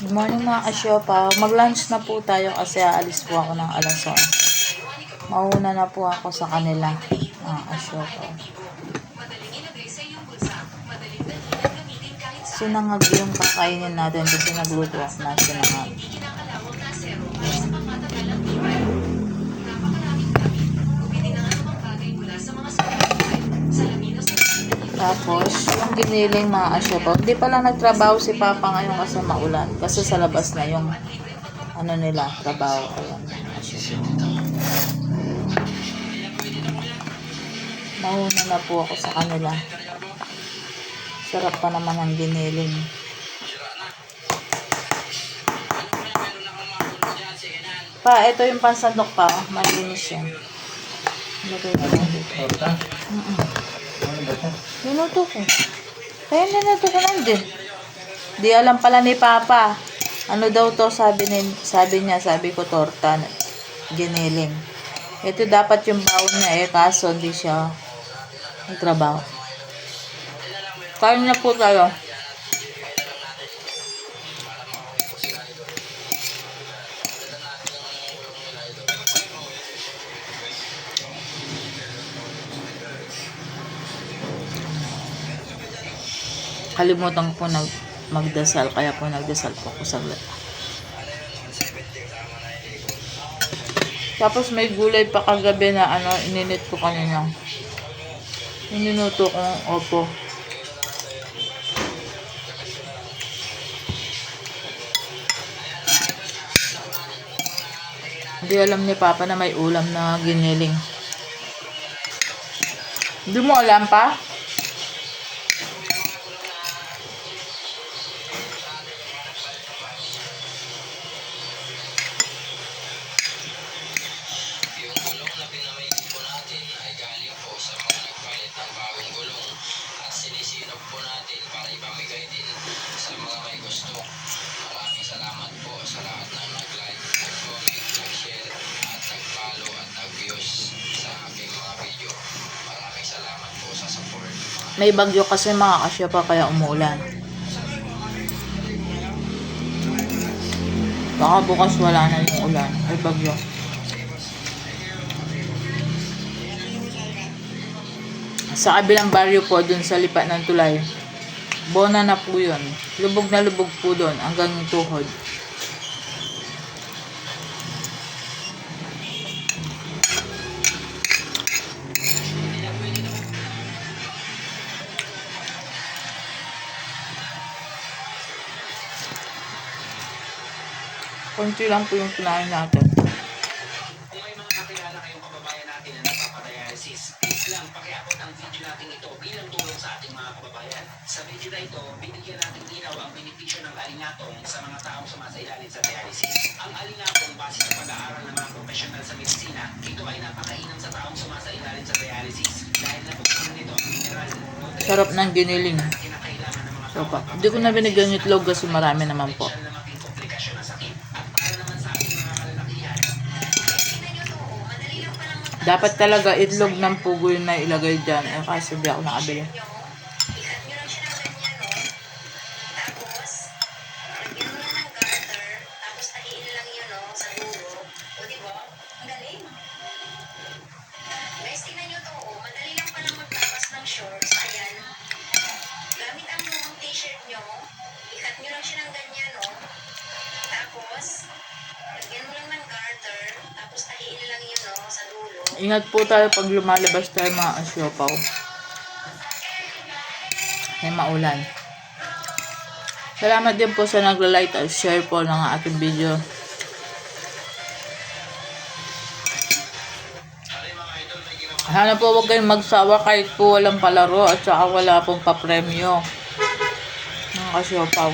Good morning mga kasyopa. Mag-lunch na po tayo kasi aalis po ako ng alas 11. Mauna na po ako sa kanila mga kasyopa. Sinangag yung kakainin natin kasi nagluto ako na sinangag. Tapos, yung giniling mga kasyopa. Hindi pala nagtrabaho si Papa ngayon kasi maulan. Kasi sa labas na yung ano nila, trabaho. Ayan, mga kasyopa. Mauna na po ako sa kanila. Sarap pa naman ang giniling. Pa, ito yung pansandok pa. Malinis yan. Lagay ko lang dito. Minuto ko. Kaya minuto ko lang din. Di alam pala ni Papa. Ano daw to sabi niya, sabi ko torta. Giniling. Ito dapat yung baon niya kaso hindi siya nagtrabaho. Kain na po tayo. Kalimutan ko magdasal, kaya po nagdasal po ako saglit. Tapos may gulay pa kagabi na ininit ko kanina. Ninuto kong opo. Hindi alam ni Papa na may ulam na giniling. Hindi mo alam pa? Sinisinop po natin para ipamigay din sa mga may gusto. Maraming salamat po sa lahat ng nag-like, nag-comment, nag-share, at nag-follow at nag-views sa aking mga video. Maraming salamat po sa support. May bagyo kasi mga kasyopa kaya umuulan. Baka bukas wala na yung ulan. Ay bagyo. Sa kabilang baryo po, dun sa lipa ng tulay. Bona na po yun. Lubog na lubog po dun, hanggang yung tuhod. Konti lang po yung kinain natin. Kung may mga kakilala kayong kababayan natin na nagpapadialysis, please lang pakiabot ang video natin ito bilang tulong sa ating mga kababayan. Sa video na ito, binigyan natin linaw ang benepisyo ng alingatong sa mga taong sumasailalim sa dialysis. Ang alingatong base sa pag-aaral ng mga profesional sa medisina, ito ay napakainam sa taong sumasailalim sa dialysis dahil napagpunan nito ang mineral, nutrient, Sarap ng giniling. na kinakailangan ng mga So, pa. Hindi ko na binigyan yung itlog kasi marami naman po. na maging komplikasyon ng sakit. At para naman sa ating mga kalalakihan, Dapat talaga itlog ng pugo yun na ilagay dyan. Kasi hindi ako nakabili. Ikat nyo lang siya ng ganyan, no? Tapos, lagyan mo lang ng garter, tapos tahiin lang yun, no? Sa dulo. O, diba? Ang galing. Guys, tingnan nyo to, oh. Madali lang palang magtapas ng shorts. Ayan. Gamit ang lumang t-shirt nyo. Ikat nyo lang siya ng ganyan, no? Tapos, lagyan mo lang ng garter, tapos tahiin lang yun, no? Sa dulo. Ingat po tayo pag lumalabas tayo mga asyopaw. May maulan. Salamat din po sa nagla-like at share po ng ating video. Sana po huwag kayong magsawa kahit po walang palaro at saka wala pong papremyo. Mga kasyopaw.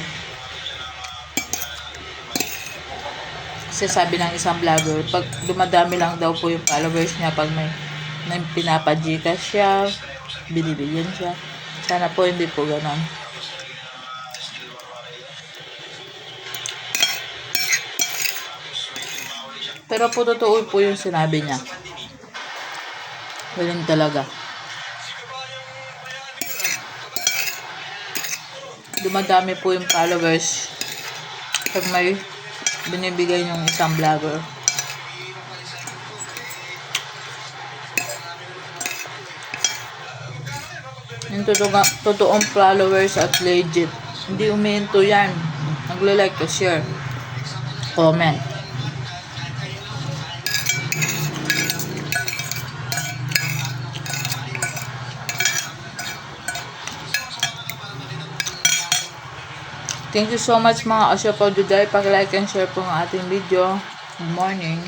Kasi sabi ng isang vlogger, pag dumadami lang daw po yung followers niya, pag may pinapagika siya, binibigyan siya. Sana po hindi po ganon. Pero po totoo po yung sinabi niya. Galing talaga. Dumadami po yung followers. Pag may binibigay yung isang vlogger. Yung totoong followers at legit. Hindi umihinto yan. Nagla-like to share. Comment. Thank you so much mga Asya Paududay. Pag-like and share po ang ating video. Good morning.